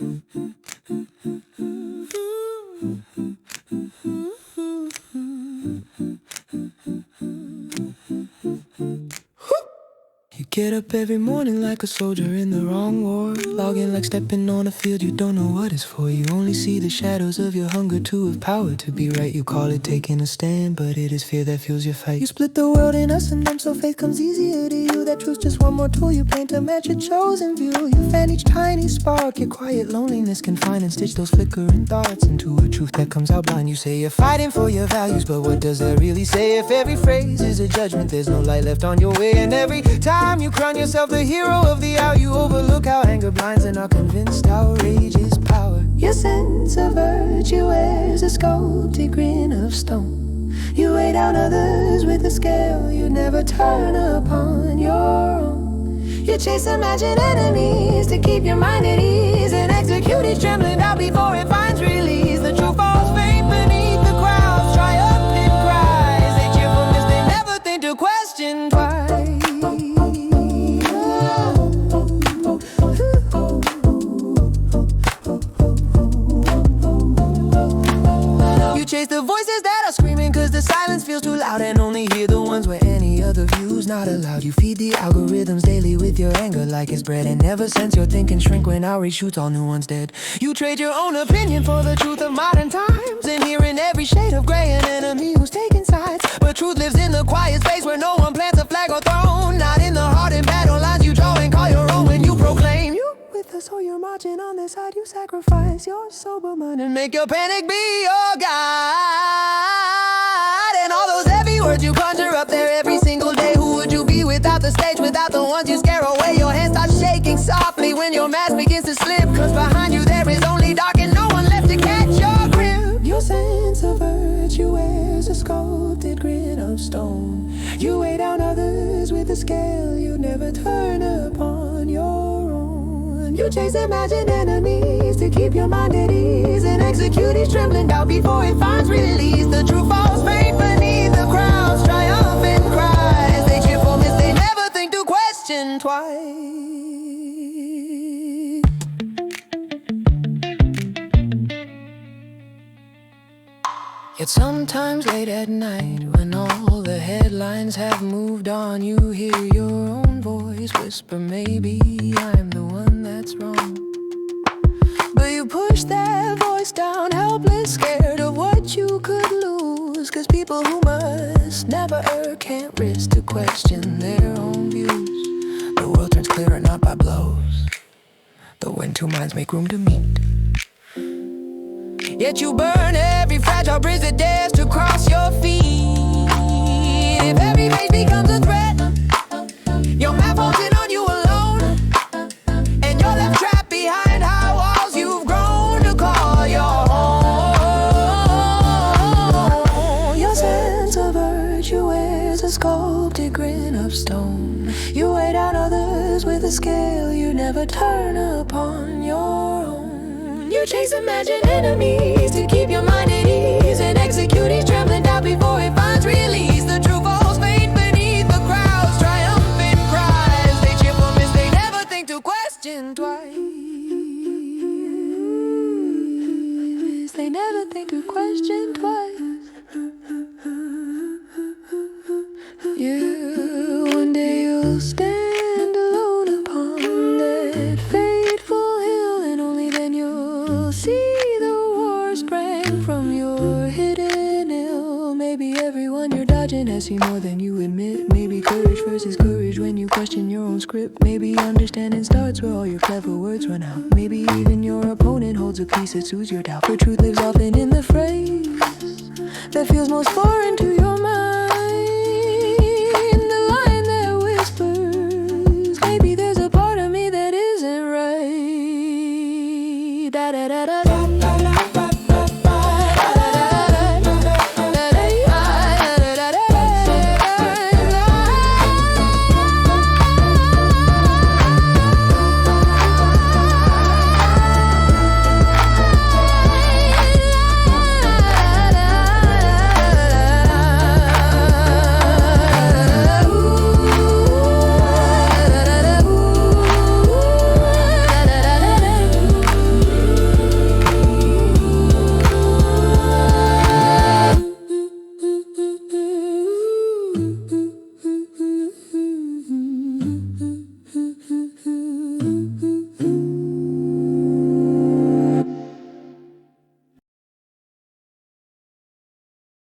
You get up every morning like a soldier in the wrong war, logging like stepping on a field you don't know what it's for. You only see the shadows of your hunger to have power to be right. You call it taking a stand, but it is fear that fuels your fight. You split the world in us and them so faith comes easier to you. That truth's just one more tool you paint to match your chosen view. You fan each tiny spark, your quiet loneliness can find and stitch those flickering thoughts into a truth that comes out blind. You say you're fighting for your values, but what does that really say? If every phrase is a judgment, there's no light left on your way. And every time you crown yourself the hero of the hour, you overlook how anger blinds and are convinced outrage is power. Your sense of virtue wears a sculpted grin of stone. You weigh down others with a scale you never turn upon your own. You chase imagined enemies to keep your mind at ease and execute each trembling doubt before it finds release. The truth falls faint beneath the crowd's triumphant cries. They cheer for this, they never think to question twice. Chase the voices that are screaming cause the silence feels too loud, and only hear the ones where any other view's not allowed. You feed the algorithms daily with your anger like it's bread, and never sense your thinking shrink when outrage shoots all nuance dead. You trade your own opinion for the truth of modern times, and hearing every shade of gray an enemy who's taking sides. But truth lives in the quiet space where no one plants a flag or throne, not in the hardened battle lines you draw and call your own. When you proclaim you with us, so you're marching on their side, you sacrifice your sober mind and make your panic be your guide. And all those heavy words you conjure up there every single day, who would you be without the stage, without the ones you scare away? Your hands start shaking softly when your mask begins to slip, cause behind you there is only dark and no one left to catch your grip. Your sense of virtue wears a sculpted grin of stone. You weigh down others with a scale you never turn upon your own. You chase imagined enemies to keep your mind at ease and execute each trembling doubt before it finds release. The truth falls faint beneath the crowd's triumphant cries. They cheer for this, they never think to question twice. Yet sometimes late at night, when all the headlines have moved on, you hear your own voice whisper, maybe I'm the one that's wrong. But you push that voice down, helpless, scared of what you could lose. Cause people who must never err can't risk to question their own views. The world turns clearer not by blows, but when two minds make room to meet. Yet you burn every fragile bridge that dares to cross your feet. If every page becomes a threat, your map holds in on you alone, and you're left trapped behind high walls you've grown to call your own. Your sense of virtue wears a sculpted grin of stone. You weigh down others with a scale you never turn upon your own. You chase imagined enemies to keep your mind at ease and execute each trembling doubt before it finds release. The truth falls faint beneath the crowd's triumphant cries. They cheer for this, they never think to question twice. They never think to question twice. One day you'll stand alone upon that fateful hill, and only then you'll see the war sprang from your hidden ill. Maybe everyone you're dodging has seen more than you admit. Maybe courage versus courage when you question your own script. Maybe understanding starts where all your clever words run out. Maybe even your opponent holds a piece that soothes your doubt. For truth lives often in the phrase that feels most foreign to your mind. The line that whispers, maybe there's a part of me that isn't right. Da da da da da.